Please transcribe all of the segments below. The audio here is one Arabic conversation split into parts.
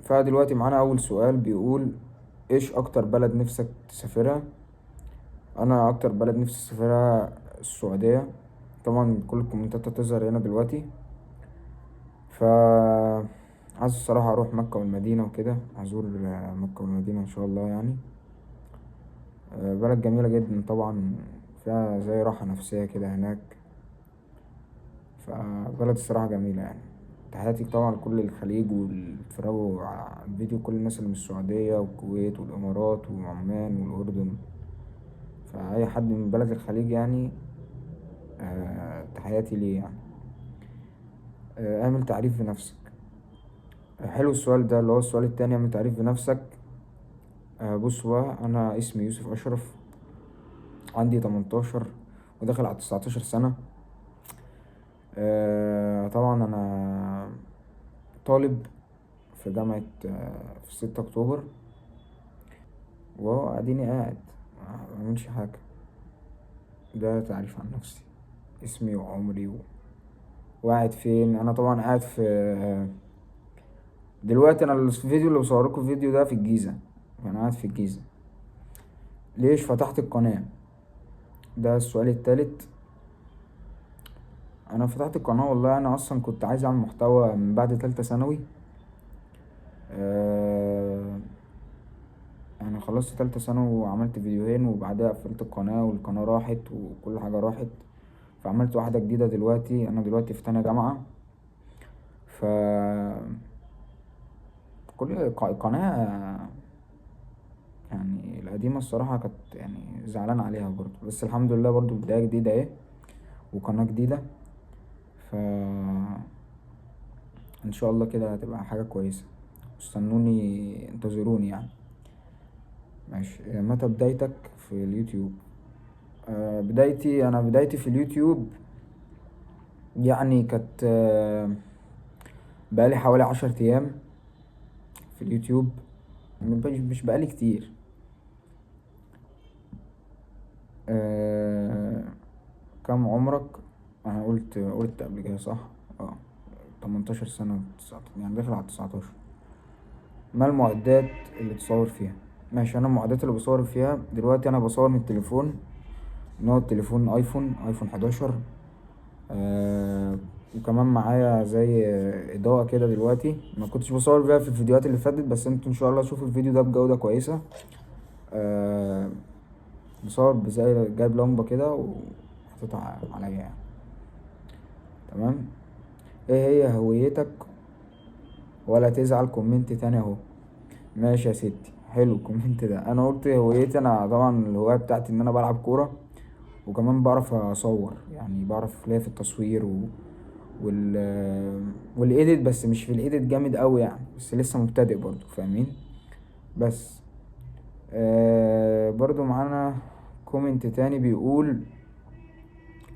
فدلوقتي معانا اول سؤال بيقول: ايش اكتر بلد نفسك تسافرها؟ انا اكتر بلد نفسي اسافرها السعودية. طبعا كل الكومنتات هتظهر هنا دلوقتي. ف عايز الصراحة اروح مكة والمدينة وكده، ازور مكة والمدينة ان شاء الله يعني. بلد جميلة جدا طبعا، فيها زي راحة نفسية كده هناك. فبلد الصراحة جميلة يعني. تحياتي طبعا لكل الخليج واللي بيتفرجوا على الفيديو، كل الناس اللي من السعودية والكويت والإمارات وعمان والأردن. فأي حد من بلد الخليج يعني تحياتي ليه يعني. اعمل تعريف بنفسك. حلو السؤال ده اللي هو السؤال التاني، اعمل تعريف بنفسك. بص بقى، أنا اسمي يوسف أشرف، عندي 18 وداخل على 19 سنة. طبعا أنا طالب في جامعة في 6 أكتوبر، وهو اديني قاعد ما بعملش حاجة. ده تعريف عن نفسي، اسمي وعمري وقاعد فين. انا طبعا قاعد في دلوقتي، انا الفيديو اللي بصوركم الفيديو ده في الجيزة. انا قاعد في الجيزة. ليش فتحت القناة؟ ده السؤال التالت. انا فتحت القناة والله انا اصلا كنت عايز اعمل محتوى من بعد تالتة ثانوي. آه، يعني خلصت تالتة ثانوي وعملت فيديوهين وبعدها قفلت القناة والقناة راحت وكل حاجة راحت. فعملت واحدة جديدة دلوقتي، انا دلوقتي في تانية جامعة. ف كل قناة يعني القديمة الصراحة كانت يعني زعلان عليها برضو، بس الحمد لله برضو بداية جديدة اهي وقناة جديدة. ف ان شاء الله كده هتبقى حاجة كويسة. استنوني انتظروني يعني. ماشي. متى بدايتك في اليوتيوب؟ بدايتي في اليوتيوب يعني كانت بقالي حوالي 10 ايام في اليوتيوب. مش بقالي كتير. آه، كم عمرك؟ انا قلت قبل كده صح. اه 18 سنة 19 يعني داخل على 19. ما المعدات اللي تصور فيها؟ ماشي. انا المعدات اللي بصور فيها دلوقتي انا بصور من التليفون، نوع التليفون ايفون 11. وكمان معايا زي اضاءة كده دلوقتي ما كنتش بصور بيها في الفيديوهات اللي فاتت، بس انتوا ان شاء الله تشوفوا الفيديو ده بجودة كويسة. أه بصور بزي جايب لمبة كده وحطيتها عليا يعني. تمام. ايه هي هويتك؟ ولا تزعل كومنت تاني اهو. ماشي يا ستي، حلو الكومنت ده. انا قلت هويتي، انا طبعا الهواية بتاعتي ان انا بلعب كورة، وكمان بعرف اصور يعني بعرف ليا في التصوير وال والايديت، بس مش في الايديت جامد قوي يعني، بس لسه مبتدئ برضو فاهمين. بس برضو معانا كومنت تاني بيقول: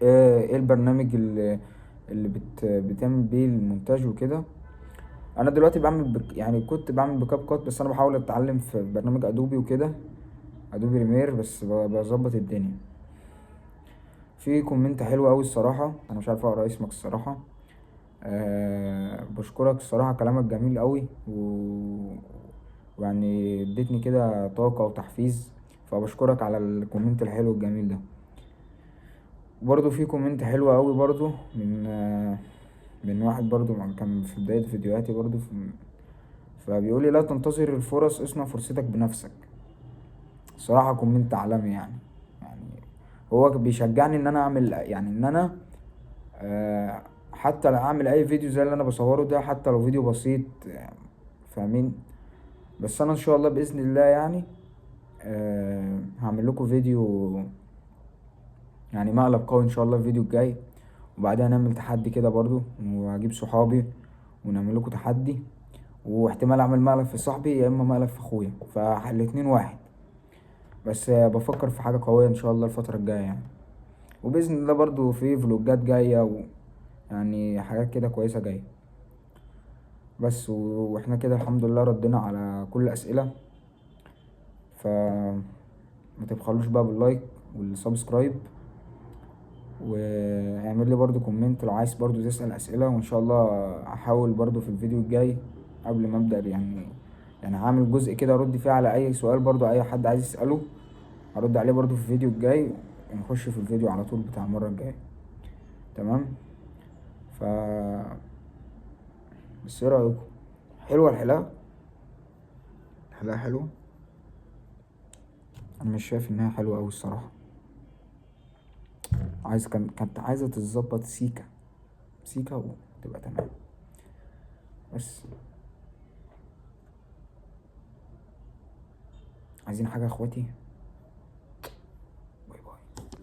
ايه البرنامج اللي بتعمل بيه المونتاج وكده؟ انا دلوقتي بعمل يعني كنت بعمل بكاب كات، بس انا بحاول اتعلم في برنامج ادوبي وكده، ادوبي ريمير، بس بظبط الدنيا. في كومنت حلو قوي الصراحه، انا مش عارف اقرا اسمك الصراحه. بشكرك الصراحه، كلامك جميل قوي ويعني اديتني كده طاقه وتحفيز، فبشكرك على الكومنت الحلو الجميل ده. برضو في كومنت حلو قوي برضو من واحد برضو كان في بدايه فيديوهاتي برضو فبيقول لي: لا تنتظر الفرص، اصنع فرصتك بنفسك. صراحة كومنت عالمي يعني هو بيشجعني ان انا اعمل يعني ان انا حتى لو اعمل اي فيديو زي اللي انا بصوره ده، حتى لو فيديو بسيط فاهمين. بس انا ان شاء الله باذن الله يعني هعمل لكم فيديو يعني مقلب قوي ان شاء الله الفيديو الجاي. وبعدها نعمل تحدي كده برضو، واجيب صحابي ونعمل لكم تحدي، واحتمال اعمل مقلب في صاحبي يا اما مقلب في اخويا، فالاتنين واحد. بس بفكر في حاجة قوية ان شاء الله الفترة الجاية يعني. وبإذن الله برضو في فلوجات جاية يعني حاجات كده كويسة جاية. بس واحنا كده الحمد لله ردينا على كل الأسئلة. ف ما تبخلوش بقى باللايك والسبسكرايب، واعمل لي برضو كومنت لو عايز برضو تسأل أسئلة، وإن شاء الله هحاول برضو في الفيديو الجاي قبل ما أبدأ يعني يعني هعمل جزء كده ارد فيه على اي سؤال برضو اي حد عايز يسأله، هرد عليه برضو في الفيديو الجاي، ونخش في الفيديو على طول بتاع المرة الجاية. تمام. ف بس ايه رأيكم؟ حلوة الحلاقة؟ الحلاقة حلوة؟ انا مش شايف انها حلوة اوي الصراحة. كانت عايزة تتظبط سيكا سيكا وتبقى تمام. بس عايزين حاجة يا اخواتي؟